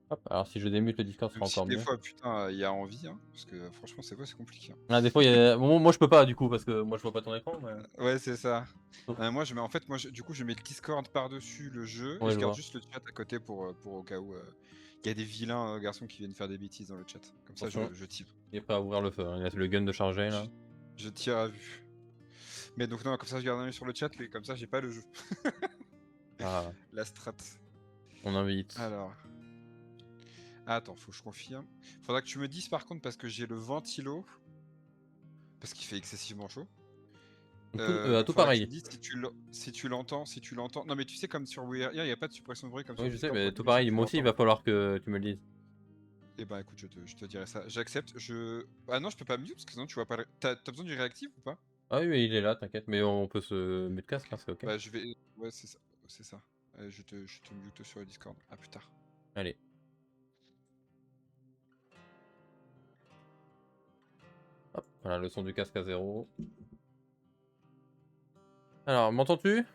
Hop, alors si je démute le Discord, ce Même sera si encore des mieux. fois, putain, il y a envie, hein, parce que franchement, c'est quoi, c'est compliqué, hein. Ah, des fois, il y a bon, moi je peux pas du coup parce que moi je vois pas ton écran, mais Ouais, c'est ça. oh, Moi, je mets en fait, moi, je du coup, je mets le Discord par-dessus le jeu et ouais, je je garde vois. juste le chat à côté pour au cas où, il y a des vilains, garçons qui viennent faire des bêtises dans le chat. Comme ça, Attention, je tire. il est prêt à ouvrir le feu, hein. Il laisse le gun de charger Je là. je tire à vue. Mais donc non, comme ça, je garde un œil sur le chat, mais comme ça, j'ai pas le jeu. Ah, La strat. on invite. Alors, attends, faut que je confirme. Faudra que tu me dises par contre parce que j'ai le ventilo, parce qu'il fait excessivement chaud. Donc Tout faudra que tu pareil. me dises si tu l'entends. Non mais tu sais comme sur WeHear, il y a pas de suppression de bruit comme sur Oui, je sais, Discord, mais faudra que tout tu me dises si pareil. tu Moi aussi, il l'entends. va falloir que tu me le dises. Eh ben écoute, je te dirai ça. J'accepte. Ah non, je peux pas mute parce que sinon tu vois pas. T'as besoin du réactif ou pas? Ah oui, oui, il est là, t'inquiète. Mais on peut se mettre casque, hein, c'est ok. Bah je vais. Ouais, c'est ça. C'est ça. Je te mute sur le Discord. À plus tard. Allez. Hop, voilà, le son du casque à zéro. Alors, m'entends-tu?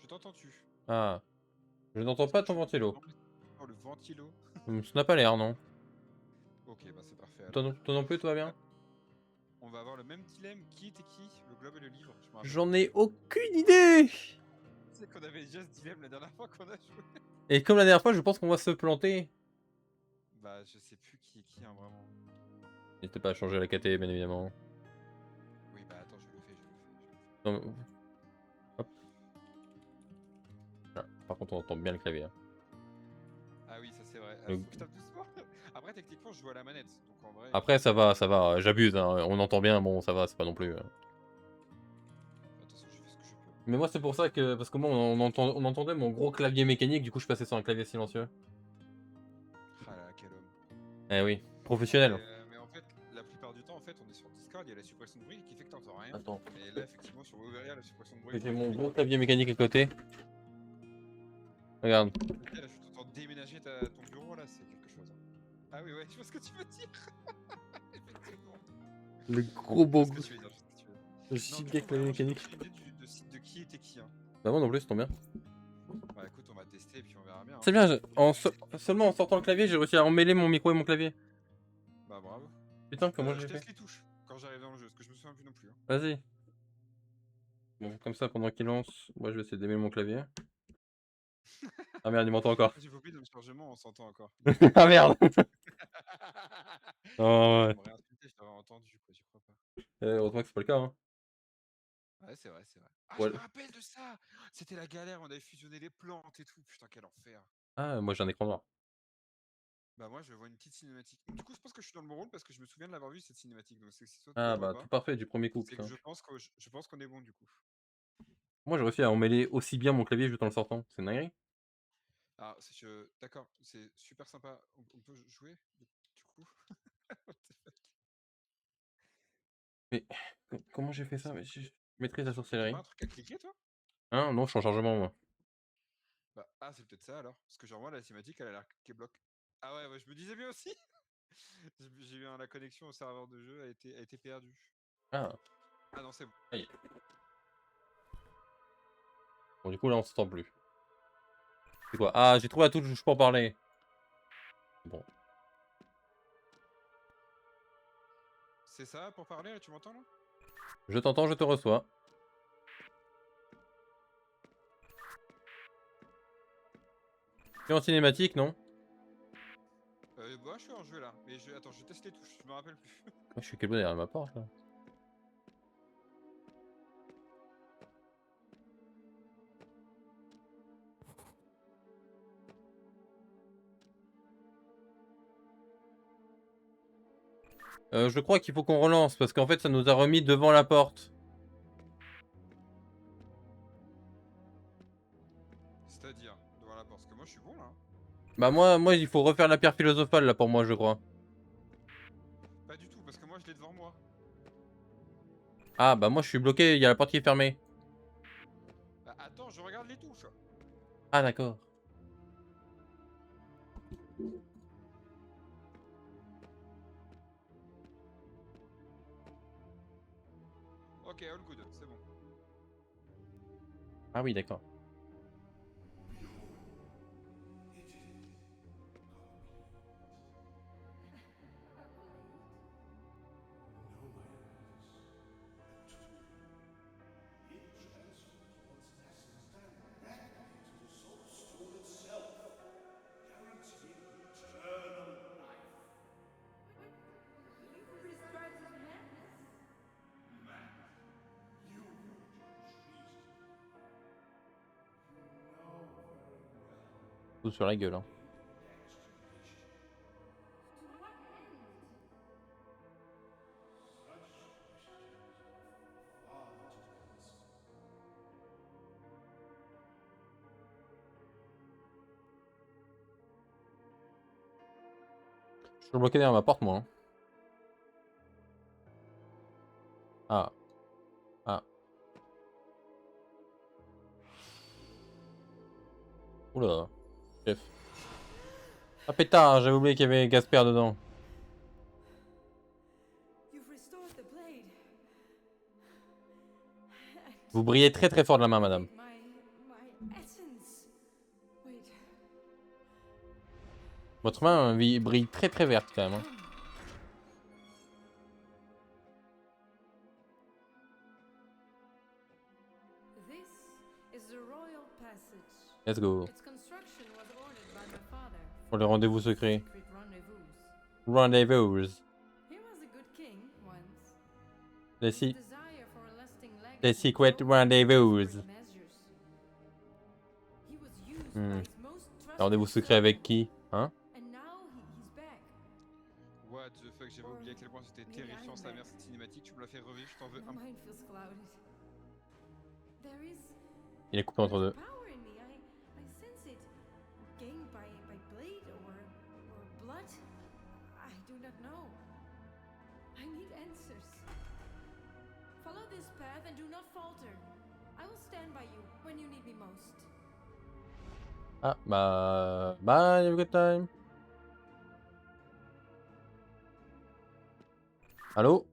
Je t'entends-tu? Ah, je n'entends Est-ce pas que ton tu peux ventilo. remplacer par le ventilo? Ça n'a pas l'air, non. Ok, bah c'est parfait alors. Toi non plus, tout va Ah, bien? on va avoir le même dilemme. Qui était qui? Le globe et le livre? Je me rappelle J'en plus. ai aucune idée! Tu sais qu'on avait déjà ce dilemme la dernière fois qu'on a joué. Et comme la dernière fois, je pense qu'on va se planter. Bah je sais plus qui est qui, hein, vraiment. N'hésitez pas à changer la KT, bien évidemment. Oui, bah attends, je le fais. Non, hop, voilà. Par contre, on entend bien le clavier, hein. Ah oui, ça c'est vrai. Le- Faut que je tape doucement. Après, techniquement, je joue à la manette. Donc en vrai, Après, ça va, j'abuse, hein. On entend bien, bon, ça va, c'est pas non plus. de toute façon, je fais ce que je peux. Mais moi, c'est pour ça que. Parce que moi, on entendait mon gros clavier mécanique, du coup, je passais sur un clavier silencieux. Ah là, quel homme. Eh oui, professionnel. Mais en fait, la plupart du temps, en fait, on est sur Discord, il y a la suppression de bruit qui fait que t'entends rien. Attends, Mais là, effectivement, sur Overia, la suppression de bruit j'ai prend mon tous les gros contrôles. clavier mécanique à côté. Regarde. Ok, là, je t'entends déménager ton bureau, là, c'est quelque chose, hein. Ah oui, ouais, je vois ce que tu veux dire. Effectivement. Le gros Je vois beau ce que tu veux dire, je vois ce que tu veux dire. Non, du giga coup, clavier vraiment, j'ai mécanique. aucune idée de site de qui était qui, hein. Bah, moi non plus, c'est tombe bien. Bah écoute, on va tester et puis on verra bien, C'est hein. bien, seulement en sortant le clavier, j'ai réussi à emmêler mon micro et mon clavier. Bah bravo. Putain, comment Je j'ai fait? teste les touches quand j'arrive dans le jeu, parce que je me souviens plus non plus, hein. Vas-y. Bon, comme ça, pendant qu'il lance, moi je vais essayer d'aimer mon clavier. Ah merde, il m'entend encore. J'ai compris, dans le chargement, on s'entend encore. Ah merde! Oh, Tu ouais. m'aurais insulté, je t'aurais entendu, quoi, j'y crois pas. Heureusement que c'est pas le cas, hein. Ouais, c'est vrai, c'est vrai. Ah, je Ouais. me rappelle de ça! C'était la galère, on avait fusionné les plantes et tout. Putain, quel enfer. Ah, moi j'ai un écran noir. Bah, moi, je vois une petite cinématique. Du coup, je pense que je suis dans le bon rôle parce que je me souviens de l'avoir vu cette cinématique. Donc, c'est soit toi, Ah je vois bah pas. tout parfait du premier coup, C'est que putain. je pense qu'on est bon, du coup. Moi j'ai réussi à emmêler aussi bien mon clavier juste en le sortant. C'est une dinguerie. Ah, d'accord, c'est super sympa. On peut jouer, du coup? Mais comment j'ai fait ça? Mais je maîtrise la T'as pas sorcellerie. un truc à cliquer, toi? Hein? Non, je suis en chargement moi. Bah, ah, c'est peut-être ça alors. Parce que genre, moi, la cinématique, elle a l'air qu'elle bloque. Ah ouais, ouais, je me disais bien aussi. J'ai eu la connexion au serveur de jeu a été perdue. Ah, Ah non, c'est bon. aïe. Bon du coup là on s'entend plus. C'est quoi? Ah, j'ai trouvé la touche où je peux en parler. Bon. C'est ça pour parler, là, tu m'entends là? Je t'entends, je te reçois. Tu es en cinématique, non? Bah, je suis en jeu là. Mais attends, je teste les touches, je me rappelle plus. Moi je suis quel derrière ma porte là. Je crois qu'il faut qu'on relance parce qu'en fait ça nous a remis devant la porte. C'est-à-dire, devant la porte. Parce que moi, je suis bon là, hein. Bah moi il faut refaire la pierre philosophale là pour moi je crois. Pas du tout, parce que moi, je l'ai devant moi. Ah bah moi je suis bloqué, il y a la porte qui est fermée. Bah, attends, je regarde les touches. Ah d'accord. Ok, all good, c'est bon. Ah oui d'accord. Tout sur la gueule. Hein. Je suis bloqué derrière ma porte, moi. Hein. Ah. Ah. Oula. Chef. Ah pétard, j'avais oublié qu'il y avait Gasper dedans. Vous brillez très très fort de la main, madame. Votre main brille très très verte quand même. Hein. Let's go. Pour les rendez-vous secrets. Rendezvous. Les secret rendezvous. Rendez-vous secret avec qui? Hein? What the fuck, j'avais oublié à quel point c'était terrifiant sa mère cette cinématique, tu me l'as fait revivre, je t'en veux un. Il est coupé entre deux. Ah, bah... Bye, have a good time. Allô?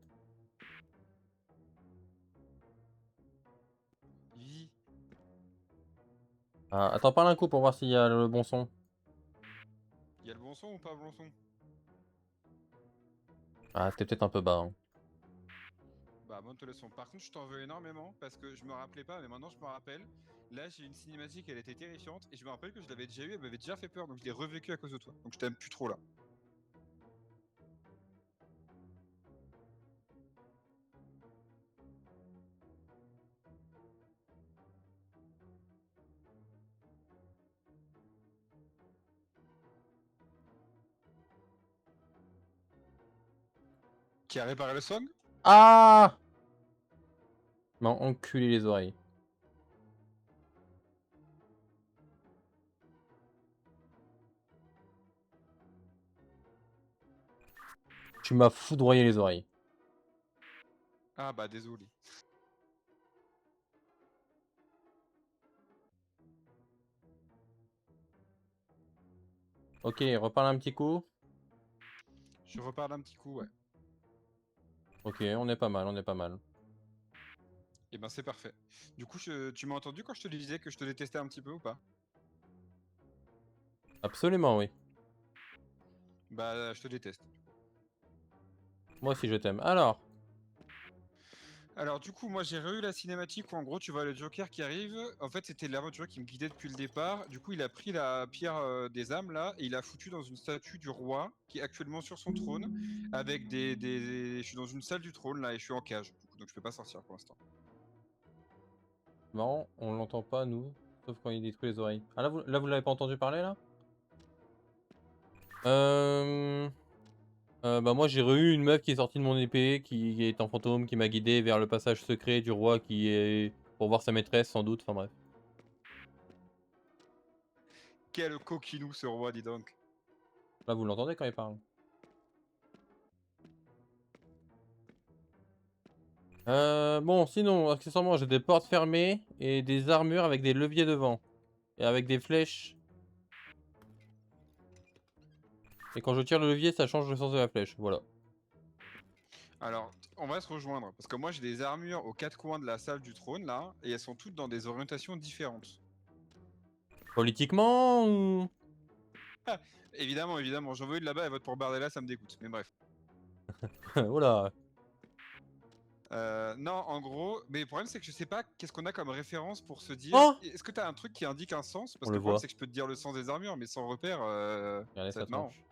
Ah, attends, parle un coup pour voir s'il y a le bon son. Il y a le bon son ou pas le bon son? Ah, t'es peut-être un peu bas. Hein. Bah, monte le son. Par contre, je t'en veux énormément parce que je me rappelais pas, mais maintenant je me rappelle. Là, j'ai une cinématique, elle était terrifiante et je me rappelle que je l'avais déjà eu, elle m'avait déjà fait peur, donc je l'ai revécu à cause de toi. Donc je t'aime plus trop là. Qui a réparé le song? Ah! M'en enculé les oreilles. Tu m'as foudroyé les oreilles. Ah bah désolé. Ok, reparle un petit coup. Je reparle un petit coup, ouais. Ok, on est pas mal, on est pas mal. Et ben c'est parfait. Du coup, tu m'as entendu quand je te disais que je te détestais un petit peu ou pas? Absolument, oui. Bah, je te déteste. Moi aussi, je t'aime. Alors du coup, moi j'ai re-eu la cinématique où en gros tu vois le Joker qui arrive. En fait, c'était l'aventurier qui me guidait depuis le départ. Du coup, il a pris la pierre des âmes là et il a foutu dans une statue du roi qui est actuellement sur son trône avec Je suis dans une salle du trône là et je suis en cage. Du coup, donc je peux pas sortir pour l'instant. Non, on l'entend pas, nous. Sauf quand il détruit les oreilles. Ah, là, vous l'avez pas entendu parler, là? Bah moi, j'ai re-eu une meuf qui est sortie de mon épée, qui est un fantôme, qui m'a guidé vers le passage secret du roi qui est... pour voir sa maîtresse, sans doute. Enfin, bref. Quel coquinou ce roi, dis donc. Là, vous l'entendez quand il parle. Bon, sinon, accessoirement, j'ai des portes fermées et des armures avec des leviers devant. Et avec des flèches. Et quand je tire le levier, ça change le sens de la flèche. Voilà. Alors, on va se rejoindre parce que moi j'ai des armures aux quatre coins de la salle du trône là et elles sont toutes dans des orientations différentes. Politiquement ou... Ah, évidemment, évidemment, j'en veux une là-bas et vote pour Bardella, ça me dégoûte. Mais bref. Oula. Non, en gros, mais le problème c'est que je sais pas qu'est-ce qu'on a comme référence pour se dire. Oh! Est-ce que t'as un truc qui indique un sens? Parce On que le le problème voit. c'est que je peux te dire le sens des armures, mais sans repère, Regardez ça va sa être marrant. tronche.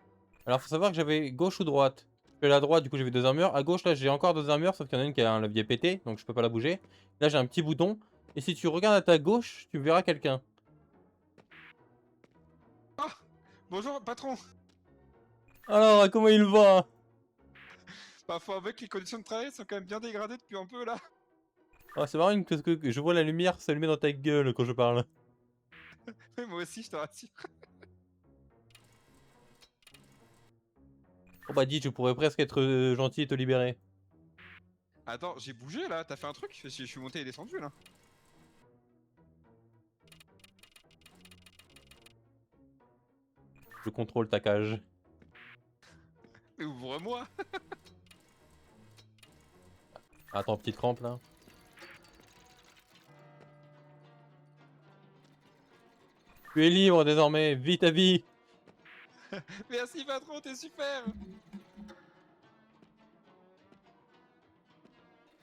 Alors, faut savoir que j'avais gauche ou droite. Je fais la droite, du coup, j'avais deux armures. À gauche, là, j'ai encore deux armures, sauf qu'il y en a une qui a un levier pété, donc je peux pas la bouger. Là, j'ai un petit bouton. Et si tu regardes à ta gauche, tu verras quelqu'un. Bonjour, patron. Alors, comment il va? Bah, faut avouer que les conditions de travail sont quand même bien dégradées depuis un peu là. Ah, c'est marrant parce que je vois la lumière s'allumer dans ta gueule quand je parle. Mais moi aussi, je te rassure. Oh bah dis, tu pourrais presque être gentil et te libérer. Attends, j'ai bougé là, t'as fait un truc? Je suis monté et descendu là. Je contrôle ta cage. Mais ouvre-moi. Attends, petite rampe là. Tu es libre désormais, vis ta vie. Merci patron, t'es super.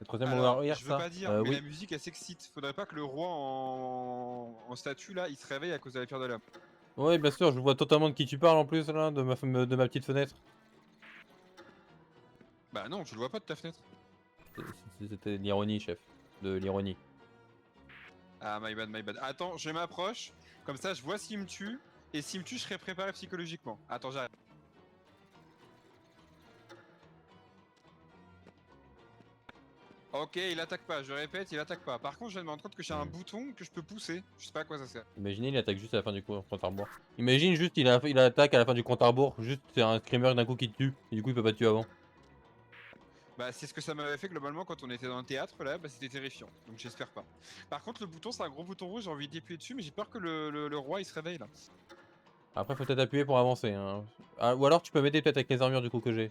Le troisième Alors, ouvrier je veux ça? pas dire, mais la Oui. musique elle s'excite. Faudrait pas que le roi en statue là, il se réveille à cause de la pierre de l'âme. Oui, bien sûr, je vois totalement de qui tu parles en plus là, de ma petite fenêtre. Bah non, tu le vois pas de ta fenêtre. C'était l'ironie, chef. De l'ironie. Ah, my bad, my bad. Attends, je m'approche. Comme ça, je vois s'il me tue. Et s'il me tue, je serai préparé psychologiquement. Attends, j'arrive. Ok, il attaque pas, je répète, il attaque pas. Par contre, je viens de me rendre compte que j'ai un bouton que je peux pousser. Je sais pas à quoi ça sert. Imaginez, il attaque juste à la fin du compte à rebours. Imagine juste, il attaque à la fin du compte à rebours. Juste, c'est un screamer d'un coup qui te tue. Et du coup, il peut pas te tuer avant. Bah, c'est ce que ça m'avait fait globalement quand on était dans le théâtre là, bah c'était terrifiant. Donc j'espère pas. Par contre, le bouton, c'est un gros bouton rouge, j'ai envie d'appuyer dessus, mais j'ai peur que le roi il se réveille là. Après, faut peut-être appuyer pour avancer. Hein. Ah, ou alors, tu peux m'aider peut-être avec les armures du coup que j'ai.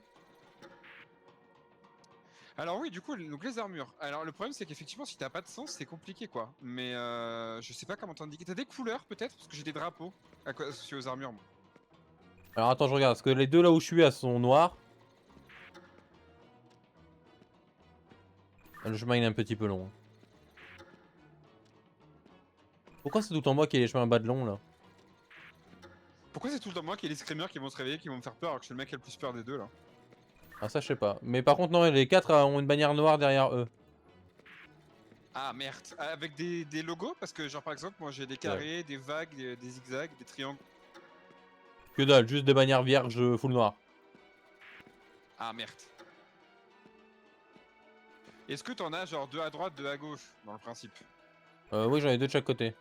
Alors oui, du coup, donc les armures. Alors le problème, c'est qu'effectivement, si t'as pas de sens, c'est compliqué quoi. Mais je sais pas comment t'indiquer. T'as des couleurs peut-être? Parce que j'ai des drapeaux associés aux armures, moi. Alors, attends, je regarde. Parce que les deux là où je suis, elles sont noires. Le chemin, il est un petit peu long. Pourquoi c'est tout le temps moi qui ai les chemins bas de long là? Pourquoi c'est tout le temps moi qui ai les screamers qui vont se réveiller, qui vont me faire peur, alors que je suis le mec qui a le plus peur des deux là? Ah, ça, je sais pas. Mais par contre, non, les quatre ont une bannière noire derrière eux. Ah merde, avec des logos? Parce que genre par exemple, moi j'ai des carrés, des vagues, des zigzags, des triangles. Que dalle, juste des bannières vierges full noir. Ah merde. Est-ce que t'en as genre deux à droite, deux à gauche, dans le principe? Oui, j'en ai deux de chaque côté.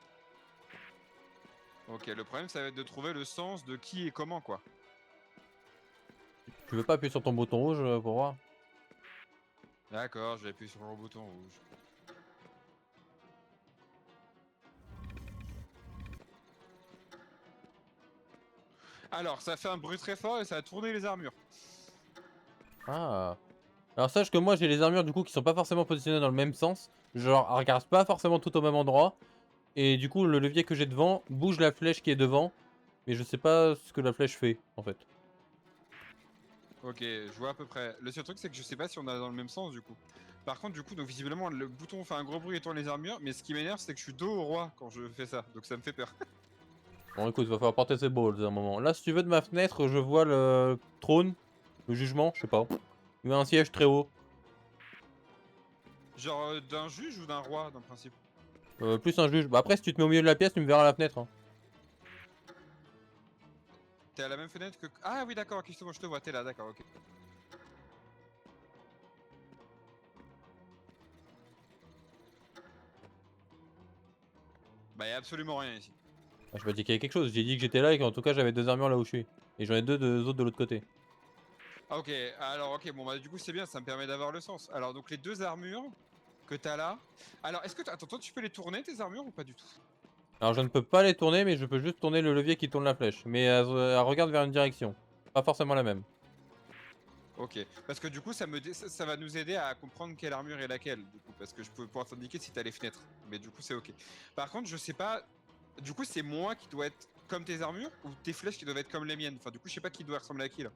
Ok, le problème ça va être de trouver le sens de qui et comment quoi. Tu veux pas appuyer sur ton bouton rouge pour voir? D'accord, je vais appuyer sur le bouton rouge. Alors, ça fait un bruit très fort et ça a tourné les armures. Ah. Alors sache que moi j'ai les armures du coup qui sont pas forcément positionnées dans le même sens. Genre elles regardent pas forcément tout au même endroit. Et du coup le levier que j'ai devant bouge la flèche qui est devant. Mais je sais pas ce que la flèche fait en fait. Ok, je vois à peu près. Le seul truc, c'est que je sais pas si on a dans le même sens du coup. Par contre, du coup, donc visiblement, le bouton fait un gros bruit et tourne les armures, mais ce qui m'énerve, c'est que je suis dos au roi quand je fais ça, donc ça me fait peur. Bon écoute, va falloir porter ses balls à un moment. Là si tu veux de ma fenêtre je vois le trône, le jugement, je sais pas. Il y a un siège très haut. Genre d'un juge ou d'un roi, dans le principe? Plus un juge. Bah après si tu te mets au milieu de la pièce tu me verras à la fenêtre. Hein. T'es à la même fenêtre que... Ah oui, d'accord, ok, justement, je te vois, t'es là, d'accord, ok. Bah, y'a absolument rien ici. Ah, j'ai pas dit qu'il y avait quelque chose, j'ai dit que j'étais là et qu'en tout cas j'avais deux armures là où je suis. Et j'en ai deux autres de l'autre côté. Ah, ok, alors, ok, bon, bah, du coup, c'est bien, ça me permet d'avoir le sens. Alors, donc, les deux armures que t'as là... Alors, est-ce que... Attends, toi, tu peux les tourner, tes armures, ou pas du tout? Alors je ne peux pas les tourner, mais je peux juste tourner le levier qui tourne la flèche. Mais elle regarde vers une direction. Pas forcément la même. Ok, parce que du coup, ça va nous aider à comprendre quelle armure est laquelle, du coup, parce que je peux pouvoir t'indiquer si t'as les fenêtres. Mais du coup, c'est ok. Par contre, je sais pas... Du coup, c'est moi qui dois être comme tes armures, ou tes flèches qui doivent être comme les miennes? Enfin, du coup, je sais pas qui doit ressembler à qui, là.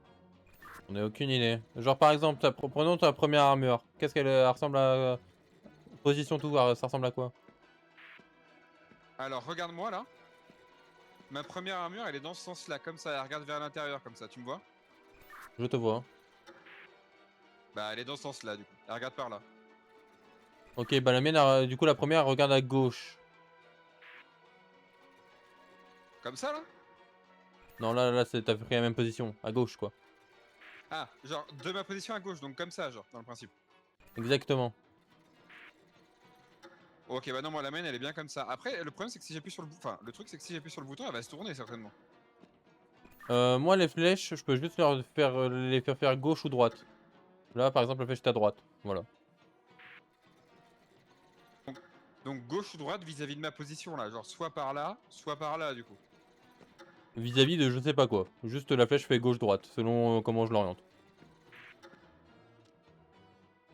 On a aucune idée. Genre par exemple, prenons ta première armure. Qu'est-ce qu'elle ressemble à... position tout, ça ressemble à quoi? Alors, regarde-moi, là. Ma première armure, elle est dans ce sens-là, comme ça, elle regarde vers l'intérieur, comme ça, tu me vois? Je te vois. Bah, elle est dans ce sens-là, du coup. Elle regarde par là. Ok, bah la mienne, du coup la première elle regarde à gauche. Comme ça, là? Non, là t'as pris la même position, à gauche quoi. Ah, genre de ma position à gauche, donc comme ça, genre, dans le principe. Exactement. Ok, bah non, moi la mienne elle est bien comme ça. Après, le problème c'est que si j'appuie sur le bouton, enfin, le truc c'est que si j'appuie sur le bouton, elle va se tourner certainement. Moi les flèches, je peux juste les faire faire gauche ou droite. Là par exemple la flèche est à droite, voilà. Donc gauche ou droite vis-à-vis de ma position là, genre soit par là du coup. Vis-à-vis de je sais pas quoi. Juste la flèche fait gauche-droite, selon comment je l'oriente.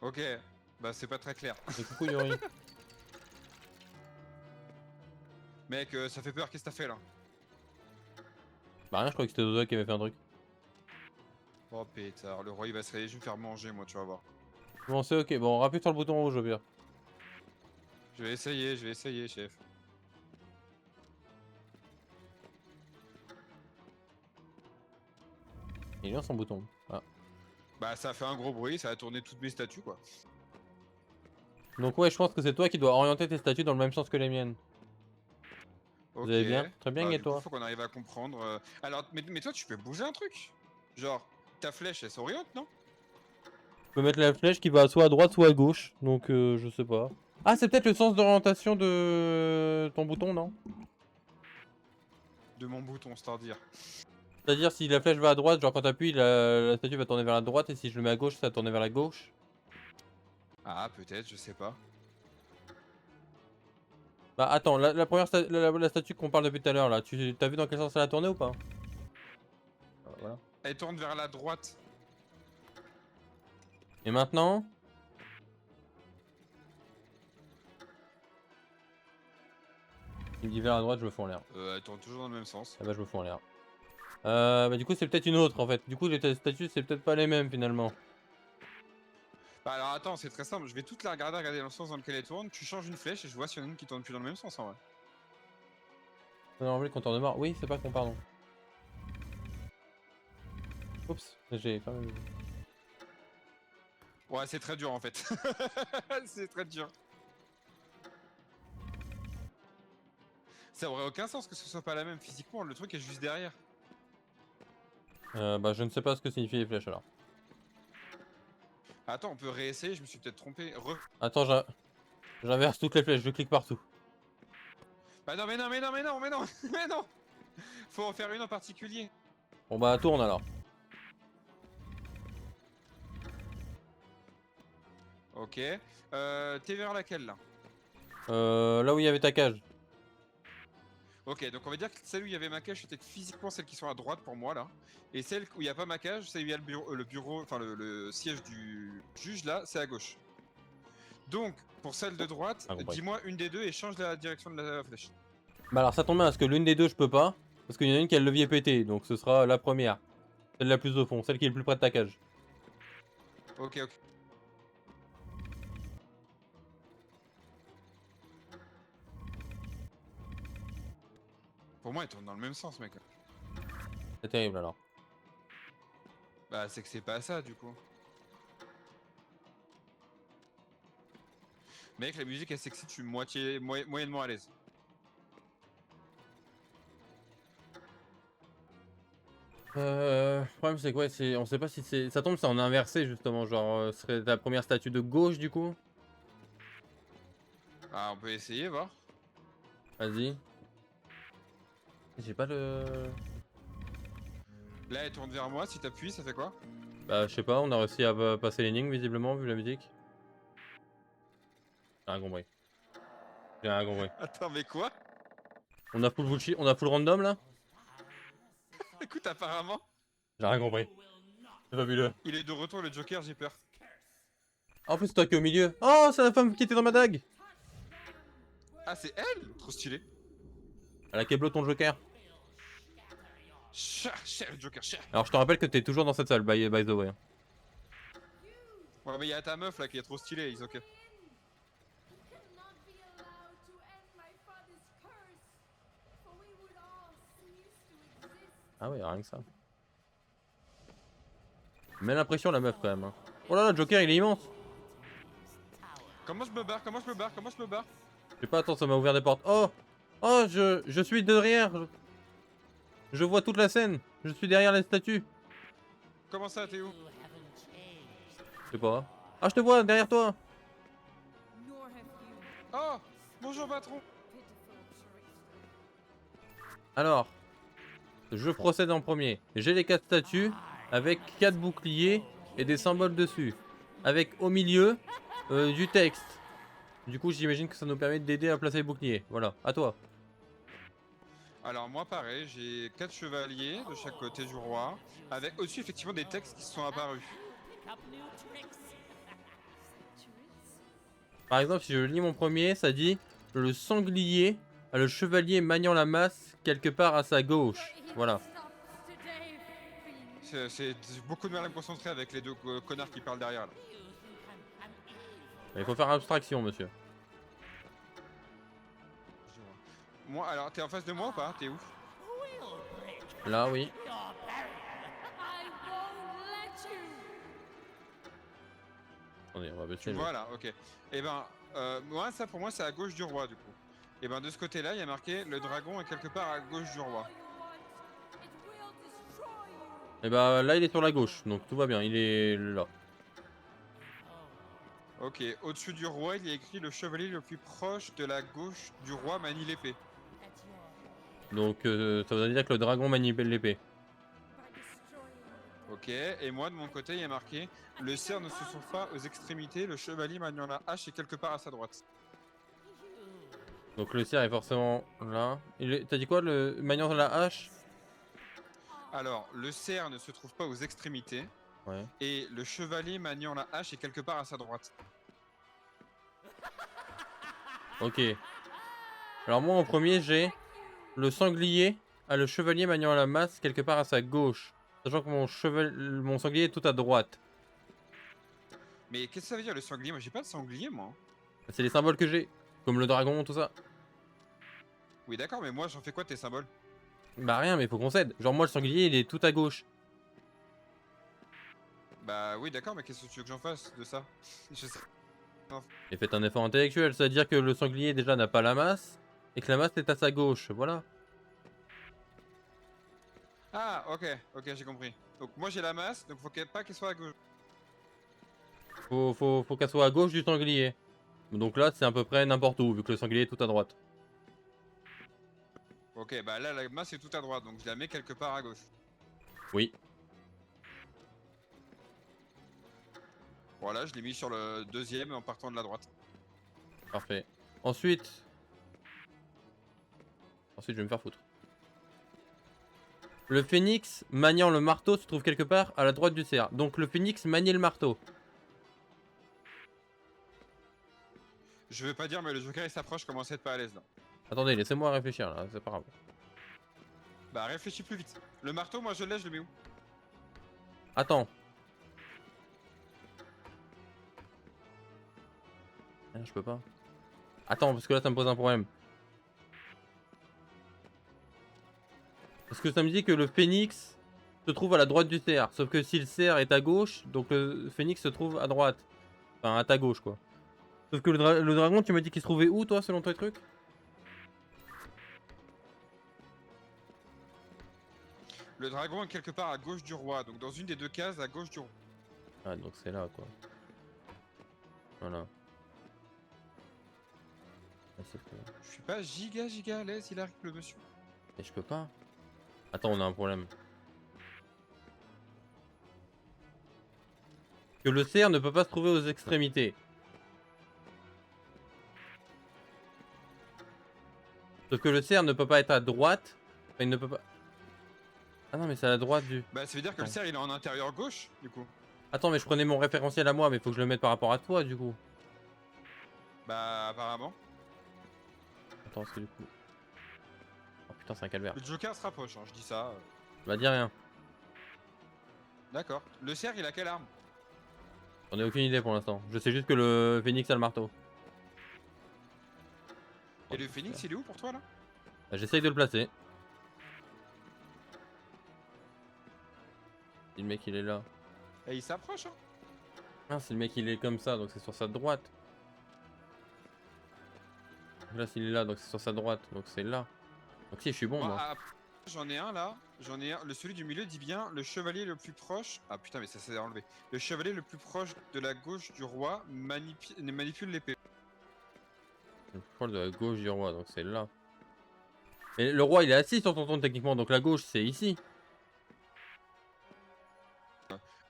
Ok, bah c'est pas très clair. Et coucou Yuri. Mec, ça fait peur, qu'est-ce que t'as fait là? Bah rien, je croyais que c'était Dodo qui avait fait un truc. Oh pétard, le roi il va se réveiller, je vais me faire manger moi, tu vas voir. Bon c'est ok, bon rappuie sur le bouton rouge au pire. Je vais essayer, chef. Il est bien son bouton. Ah. Bah ça a fait un gros bruit, ça a tourné toutes mes statues quoi. Donc ouais, je pense que c'est toi qui dois orienter tes statues dans le même sens que les miennes. Vous Ok. allez bien? Très bien, Bah et du coup toi? faut qu'on arrive à comprendre. Alors, mais toi tu peux bouger un truc? Genre, ta flèche elle s'oriente, non? Je peux mettre la flèche qui va soit à droite soit à gauche, donc je sais pas. Ah, c'est peut-être le sens d'orientation de ton bouton, non? De mon bouton, c'est-à-dire. C'est-à-dire si la flèche va à droite, genre quand t'appuies, la statue va tourner vers la droite, et si je le mets à gauche, ça va tourner vers la gauche. Ah peut-être, je sais pas. Bah attends, la première la statue qu'on parle depuis tout à l'heure là, tu t'as vu dans quel sens elle a tourné ou pas? Voilà. Elle tourne vers la droite. Et maintenant? Il me dit vers la droite, je me fous en l'air. Elle tourne toujours dans le même sens. Ah bah je me fous en l'air. Bah du coup c'est peut-être une autre en fait. Du coup les statues c'est peut-être pas les mêmes finalement. Bah alors attends, c'est très simple, je vais toutes les regarder dans le sens dans lequel elles tournent, tu changes une flèche et je vois s'il y en a une qui tourne plus dans le même sens en vrai. Non, en vrai, compteur de mort. Oui, c'est pas con, pardon. Oups, j'ai quand même. Ouais, c'est très dur en fait. C'est très dur. Ça aurait aucun sens que ce soit pas la même physiquement, le truc est juste derrière. Bah je ne sais pas ce que signifient les flèches alors. Attends, on peut réessayer, je me suis peut-être trompé. Attends, j'inverse toutes les flèches, je clique partout. Bah non, mais non, mais non, mais non, mais non, mais non. Faut en faire une en particulier. Bon bah tourne alors. Ok. T'es vers laquelle là? Là où il y avait ta cage. Ok, donc on va dire que celle où il y avait ma cage, c'était physiquement celles qui sont à droite pour moi là. Et celle où il n'y a pas ma cage, celle où il y a le bureau, enfin le siège du juge là, c'est à gauche. Donc, pour celle de droite, Ah, compris. dis-moi une des deux et change la direction de la flèche. Bah alors ça tombe bien parce que l'une des deux je peux pas. Parce qu'il y en a une qui a le levier pété, donc ce sera la première. Celle la plus au fond, celle qui est le plus près de ta cage. Ok, ok. Pour moi, elle tourne dans le même sens, mec. C'est terrible alors. Bah, c'est que c'est pas ça, du coup. Mec, la musique, elle s'excite, je suis moyennement à l'aise. Le problème c'est quoi, on sait pas si c'est. Ça tombe, c'est en inversé justement, genre ce serait ta première statue de gauche du coup. Ah, on peut essayer, voir. Vas-y. J'ai pas le. Là, elle tourne vers moi, si t'appuies, ça fait quoi? Bah je sais pas, on a réussi à passer l'énigme visiblement vu la musique. J'ai rien compris. J'ai rien compris. Attends, mais quoi? On a full bullshit, on a full random là? Écoute, apparemment, J'ai rien compris. J'ai pas vu le. il est de retour, le Joker, j'ai peur. En plus, c'est toi qui es au milieu. Oh, c'est la femme qui était dans ma dague. Ah, c'est elle? Trop stylé. Elle a keblo ton joker. Cher, le Joker, cher. Alors, je te rappelle que t'es toujours dans cette salle, by the way. Ouais, mais il y a ta meuf là qui est trop stylée, ils ok. cannot be allowed to end my father's curse, for we would all cease to exist. Ah ouais, rien que ça. Mais l'impression, la meuf, quand même. Hein. Oh là là, le joker, il est immense. Comment je me barre? Comment je me barre? Comment je me barre? Je sais pas, attends, ça m'a ouvert des portes. Oh, oh, je suis derrière. Je vois toute la scène. Je suis derrière les statues. Comment ça, t'es où? Je sais pas. Ah, je te vois derrière toi. Nor have you, Oh! Bonjour, patron! pitiful trickster. Alors, je procède en premier. J'ai les 4 statues avec 4 boucliers et des symboles dessus. Avec au milieu du texte. Du coup, j'imagine que ça nous permet d'aider à placer les boucliers. Voilà, à toi. Alors moi pareil, j'ai 4 chevaliers de chaque côté du roi, avec au-dessus effectivement des textes qui se sont apparus. Par exemple, si je lis mon premier, ça dit le sanglier a le chevalier maniant la masse quelque part à sa gauche. Voilà. Stops today, fiend. C'est beaucoup de mal à me concentrer avec les deux connards qui parlent derrière là. Il faut faire abstraction, monsieur. Moi, alors t'es en face de moi ou pas? T'es où? Là, oui. I won't let you. Attendez, on va Tu baisser me le... vois là, ok. Et ben, moi ça pour moi c'est à gauche du roi du coup. Et ben de ce côté-là, il y a marqué le dragon est quelque part à gauche du roi. All you want, it will destroy you. Et bah là, il est sur la gauche, donc tout va bien. Il est là. Ok, au-dessus du roi, il y a écrit le chevalier le plus proche de la gauche du roi manie l'épée. Donc ça veut dire que le dragon manipule l'épée. By destroying Ok, et moi de mon côté, il y a marqué le cerf ne se trouve pas aux extrémités, le chevalier maniant la hache est quelque part à sa droite. Donc le cerf est forcément là. T'as dit quoi, le maniant de la hache? Alors, le cerf ne se trouve pas aux extrémités, Ouais. et le chevalier maniant la hache est quelque part à sa droite. Ok. Alors moi en premier, j'ai le sanglier a le chevalier maniant la masse quelque part à sa gauche. Sachant que mon sanglier est tout à droite. Mais qu'est-ce que ça veut dire le sanglier? Moi j'ai pas de sanglier moi. C'est les symboles que j'ai. Comme le dragon, tout ça. Oui d'accord, mais moi j'en fais quoi de tes symboles? Bah rien, mais faut qu'on cède. Genre moi le sanglier il est tout à gauche. Bah oui d'accord, mais qu'est-ce que tu veux que j'en fasse de ça? Je sais. Et faites un effort intellectuel, c'est-à-dire que le sanglier déjà n'a pas la masse. Et que la masse est à sa gauche, voilà. Ah ok, ok j'ai compris. Donc moi j'ai la masse, donc pas qu'elle soit à gauche. Faut qu'elle soit à gauche du sanglier. Donc là c'est à peu près n'importe où, vu que le sanglier est tout à droite. Ok, bah là la masse est tout à droite, donc je la mets quelque part à gauche. Oui. Voilà, je l'ai mis sur le deuxième en partant de la droite. Parfait. Ensuite... Ensuite je vais me faire foutre. Le phénix maniant le marteau se trouve quelque part à la droite du cerf. Donc le phénix manie le marteau. Je veux pas dire, mais le joker il s'approche, je commence à être pas à l'aise là. Attendez, laissez-moi réfléchir là, c'est pas grave. Bah réfléchis plus vite. Le marteau, moi je l'ai, je le mets où? Attends. Ah, je peux pas. Attends, parce que là ça me pose un problème. Parce que ça me dit que le phénix se trouve à la droite du cerf. Sauf que si le cerf est à gauche, donc le phénix se trouve à droite. Enfin, à ta gauche quoi. Sauf que le dragon, tu m'as dit qu'il se trouvait où toi, selon tes trucs? Le dragon est quelque part à gauche du roi, donc dans une des deux cases à gauche du roi. Ah, donc c'est là quoi. Voilà. Ah, sauf que... Je suis pas giga à l'aise, il arrive le monsieur. Et je peux pas. Attends, on a un problème. Que le cerf ne peut pas se trouver aux extrémités. Sauf que le cerf ne peut pas être à droite. Enfin, il ne peut pas... Ah non, mais c'est à la droite du... Bah ça veut dire que le Attends. cerf il est en intérieur gauche, du coup. Attends, mais je prenais mon référentiel à moi, mais faut que je le mette par rapport à toi, du coup. Bah apparemment. Attends, parce que du coup... Oh putain, c'est un calvaire. Le joker se rapproche, hein, je dis ça. Bah, dis rien. D'accord. Le cerf il a quelle arme? J'en ai aucune idée pour l'instant. Je sais juste que le phénix a le marteau. Et le phénix il est où pour toi là? Bah, j'essaye de le placer. Si le mec il est là. Et il s'approche hein. Ah, si le mec il est comme ça, donc c'est sur sa droite. Là, s'il est là, donc c'est sur sa droite, donc c'est là. Donc si, je suis bon, Moi, moi. J'en ai un là, j'en ai un. Celui du milieu dit bien le chevalier le plus proche. Ah putain, mais ça s'est enlevé. Le chevalier le plus proche de la gauche du roi manipule l'épée. Le contrôle de la gauche du roi, donc c'est là. Et le roi il est assis sur ton trône techniquement, donc la gauche c'est ici.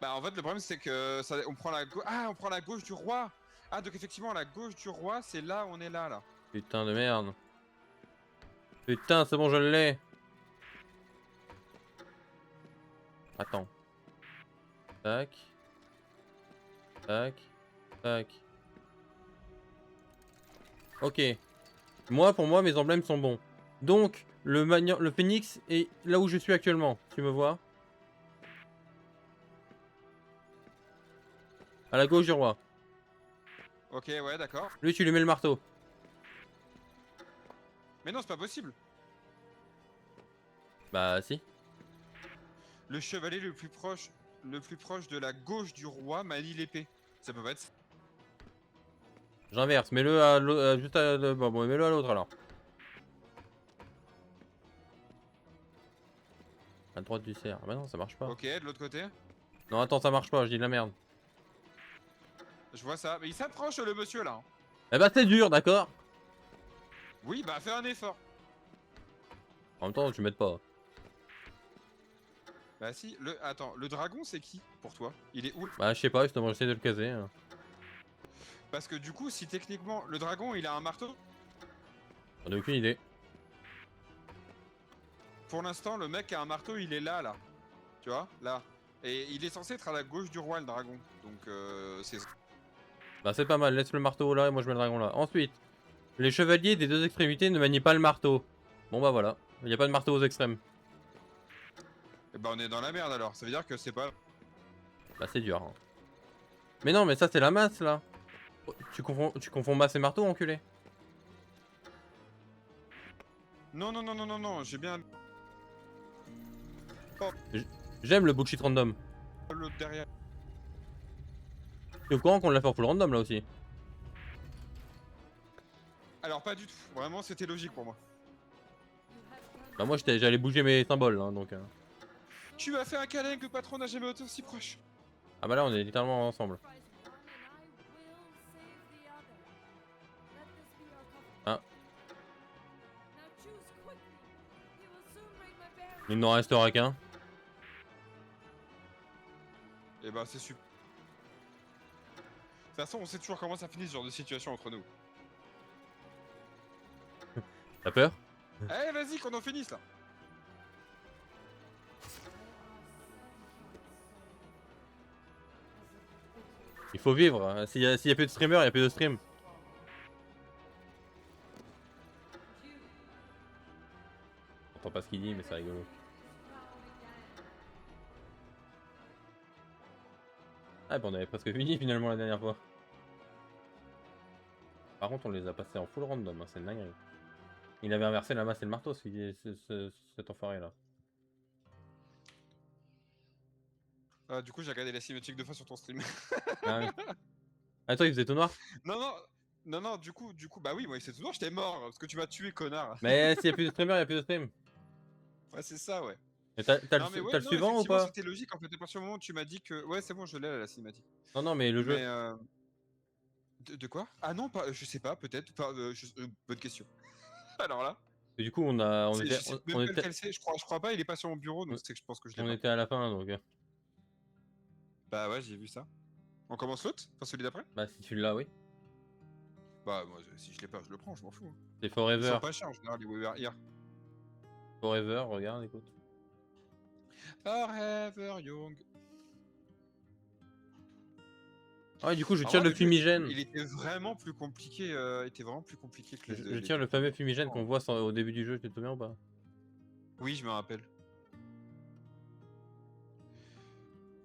Bah en fait le problème c'est que ça, on prend la gauche. Ah, on prend la gauche du roi. Ah donc effectivement la gauche du roi c'est là où on est là. Putain de merde. Putain, c'est bon, je l'ai. Attends. Tac. Tac. Tac. Ok. Moi, pour moi, mes emblèmes sont bons. Donc, le phénix est là où je suis actuellement. Tu me vois? À la gauche du roi. Ok, ouais, d'accord. Lui, tu lui mets le marteau. Mais non, c'est pas possible. Bah, si. Le chevalier le plus proche de la gauche du roi manie l'épée. Ça peut pas être. J'inverse. Mets-le à juste à bon, mets-le à l'autre alors. À droite du cerf. Bah non, ça marche pas. Ok, de l'autre côté. Non, attends, ça marche pas. Je dis de la merde. Je vois ça. Mais il s'approche le monsieur là. Eh bah, c'est dur, d'accord? Oui, bah fais un effort. En même temps, tu m'aides pas. Bah si, attends, le dragon c'est qui pour toi? Il est où? Bah, je sais pas, justement, j'essaie de le caser. Parce que du coup, si techniquement le dragon il a un marteau, J'en ai aucune idée. pour l'instant le mec qui a un marteau il est là. Tu vois? Là. Et il est censé être à la gauche du roi le dragon. Donc c'est. Bah, c'est pas mal. Laisse le marteau là et moi je mets le dragon là. Ensuite, les chevaliers des deux extrémités ne manient pas le marteau. Bon, bah voilà. Il n'y a pas de marteau aux extrêmes. Et bah on est dans la merde alors. Ça veut dire que c'est pas. Bah, c'est dur. Hein. Mais non, mais ça, c'est la masse là. Tu confonds masse et marteau, enculé. Non, non, non, non, non, non, j'ai bien J'aime le bullshit random. l'autre derrière. Tu es au courant qu'on l'a fait en full random là aussi? Alors pas du tout. Vraiment c'était logique pour moi. Bah, moi j'allais bouger mes symboles hein, donc. Tu m'as fait un câlin que le patron n'a jamais été aussi proche. Ah, bah là, on est littéralement ensemble. Ah. Il n'en restera qu'un. Et bah c'est super. De toute façon on sait toujours comment ça finit ce genre de situation entre nous. T'as peur? Allez vas-y qu'on en finisse là. Il faut vivre. Hein. S'il y a plus de streamers, il y a plus de stream. J'entends pas ce qu'il dit, mais c'est rigolo. Ah, bah on avait presque fini finalement la dernière fois. Par contre, on les a passés en full random, hein, c'est une dinguerie. Il avait inversé la masse et le marteau, cet enfoiré là. Du coup j'ai regardé la cinématique 2 fois sur ton stream. Ah, oui. Ah, toi, il faisait tout noir? Non non. Non non du coup bah oui moi c'est toujours j'étais mort parce que tu m'as tué connard. Mais s'il y a plus de streamers, il y a plus de stream. Ouais c'est ça ouais. Mais t'as Non mais ouais le non suivant ou effectivement pas? c'était logique en fait à partir du moment où tu m'as dit que. Ouais c'est bon je l'ai la cinématique. Non, non, mais le jeu. Mais de quoi? Ah non pas je sais pas peut-être pas bonne question. Alors là. Et du coup, Je sais même pas lequel c'est, je crois pas, il est pas sur mon bureau, donc c'est que je pense que je l'ai on pas. était à la fin, donc. Bah ouais, j'ai vu ça. On commence l'autre? Enfin celui d'après? Bah, si tu l'as, oui. Bah moi, si je l'ai pas, je le prends, je m'en fous. Hein. C'est Ils Forever. sont pas chers en général, les Weaver hier. Forever, regarde, écoute. Forever Young. Ah, du coup, je En tire vrai, le fumigène. Il était vraiment plus compliqué, que Je tire le fameux fumigène qu'on voit au début du jeu, tu te souviens ou pas? Oui, je me rappelle.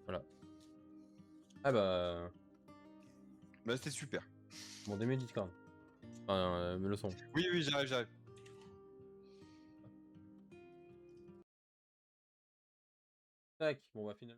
Voilà. Ah bah. Bah c'était super. Bon, des Discord. Enfin, me le son. Oui, oui, j'arrive. Tac, bon, bah finalement.